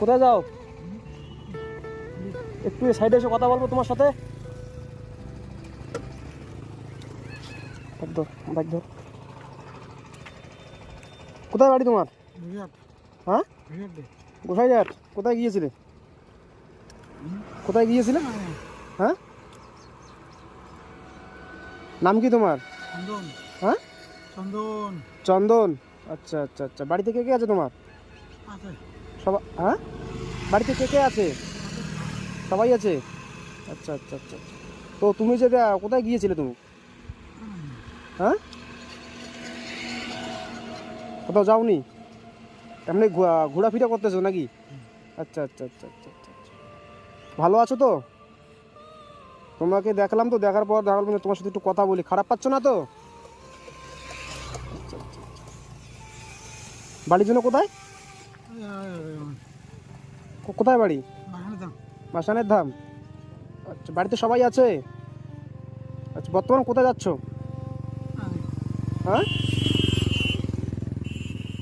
কোথায় যাও? একটু সাইডে এসে কথা বলবো তোমার সাথে। বাইক ধর। কোথায় বাড়ি তোমার? হ্যাঁ, গোসাইঘাট। কোথায় গিয়েছিলে? কোথায় গিয়েছিলে? হ্যাঁ, নাম কি তোমার? চন্দন। হ্যাঁ, চন্দন। চন্দন। আচ্ছা আচ্ছা আচ্ছা, বাড়িতে কে কে আছে তোমার? আছে। সবাই? হ্যাঁ, বাড়িতে কে কে আছে? সবাই আছে। আচ্ছা আচ্ছা আচ্ছা আচ্ছা। তো তুমি যে কোথায় গিয়েছিলে তুমি? হ্যাঁ, কোথাও যাওনি? এমনি ঘোরাফেরা করতেছো নাকি? আচ্ছা আচ্ছা আচ্ছা আচ্ছা আচ্ছা আচ্ছা। ভালো আছো তো? তোমাকে দেখলাম, তো দেখার পর দেখালাম যে তোমার সাথে একটু কথা বলি। খারাপ পাচ্ছ না তো? আচ্ছা আচ্ছা আচ্ছা। বাড়ির জন্য কোথায়? কোথায় বাড়ি? মাসানের ধাম। আচ্ছা, বাড়িতে সবাই আছে? আচ্ছা, বর্তমান কোথায় যাচ্ছ? হ্যাঁ,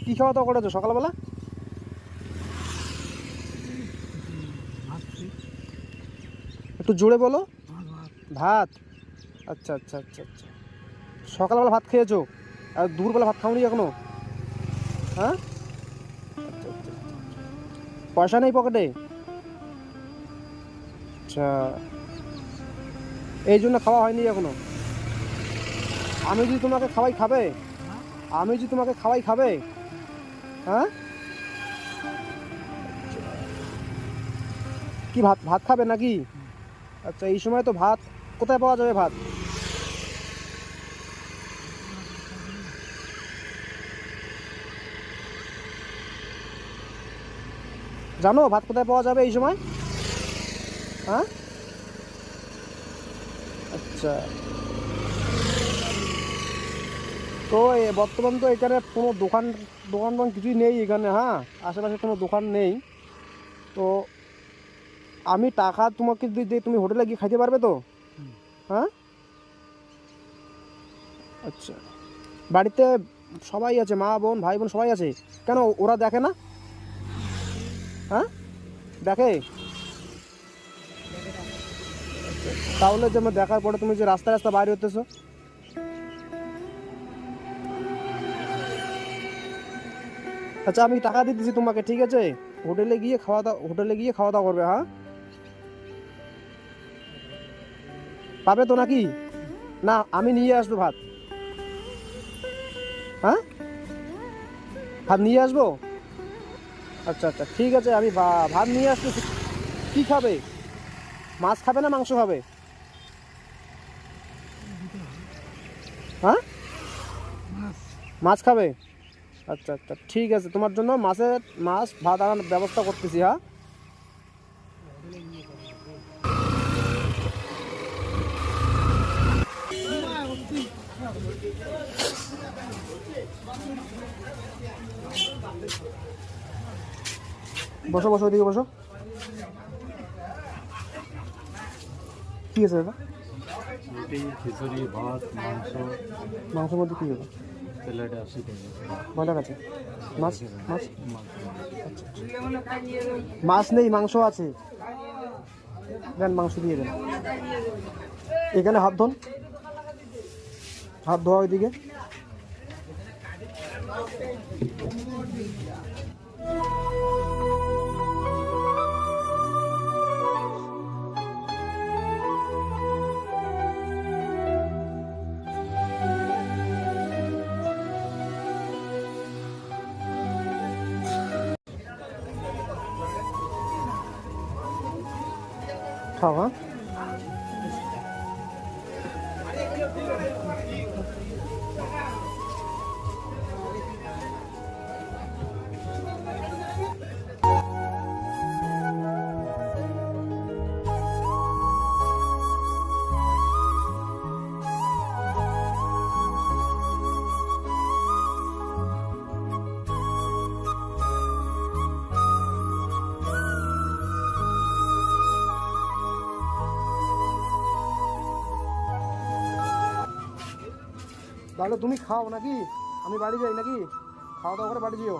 কী খাওয়া দাওয়া করেছো সকালবেলা? একটু জোরে বলো। ভাত। আচ্ছা আচ্ছা আচ্ছা আচ্ছা। সকালবেলা ভাত খেয়েছো আর দুপুরবেলা ভাত খাওনি এখনো? হ্যাঁ, আচ্ছা আচ্ছা। পয়সা নেই পকেটে? আচ্ছা, এই জন্য খাওয়া হয়নি এখনো। আমি যদি তোমাকে খাওয়াই খাবে? আমি যদি তোমাকে খাওয়াই খাবে? হ্যাঁ, কি ভাত ভাত খাবে নাকি? আচ্ছা, এই সময় তো ভাত কোথায় পাওয়া যাবে ভাত? জানো ভাত কোথায় পাওয়া যাবে এই সময়? হ্যাঁ, আচ্ছা। তো বর্তমান তো এখানে কোনো দোকান দোকান টোকান কিছুই নেই এখানে। হ্যাঁ, আশেপাশে কোনো দোকান নেই। তো আমি টাকা তোমাকে দিয়ে তুমি হোটেলে গিয়ে খাইতে পারবে তো? হ্যাঁ, আচ্ছা। বাড়িতে সবাই আছে, মা বোন ভাই বোন সবাই আছে। কেন ওরা দেখে না? হ্যাঁ, দেখে। তাহলে যে আমার দেখার পরে তুমি যে রাস্তা রাস্তা বাইরে হতেছো? আচ্ছা, আমি টাকা দিতেছি তোমাকে, ঠিক আছে? হোটেলে গিয়ে খাওয়া দাওয়া করবে। হ্যাঁ, পাবে তো নাকি? না, আমি নিয়ে আসবো ভাত। হ্যাঁ, ভাত নিয়ে আসবো। আচ্ছা আচ্ছা, ঠিক আছে, আমি ভাত নিয়ে আসতেছি। কি খাবে? মাছ খাবে না মাংস খাবে? হ্যাঁ, মাছ খাবে। আচ্ছা আচ্ছা, ঠিক আছে, তোমার জন্য মাছ ভাত আনার ব্যবস্থা করতেছি। হ্যাঁ, বসো বসো, ওইদিকে বসো। কি আছে দাদা? রুটি, খিচুড়ি, ভাত, মাংস। মাংসের মধ্যে কী দেবো? প্লেটে 80 টাকা। ভালো আছে। মাছ? মাছ মাংস। আচ্ছা, মাছ নেই, মাংস আছে। দেন, মাংস দিয়ে দেন। এখানে হাত ধোন, হাত ধোয়া ওইদিকে। খাও। হ্যাঁ, তাহলে তুমি খাও নাকি? আমি বাড়ি যাই নাকি? খাওয়া দাওয়া করে বাড়ি যেও।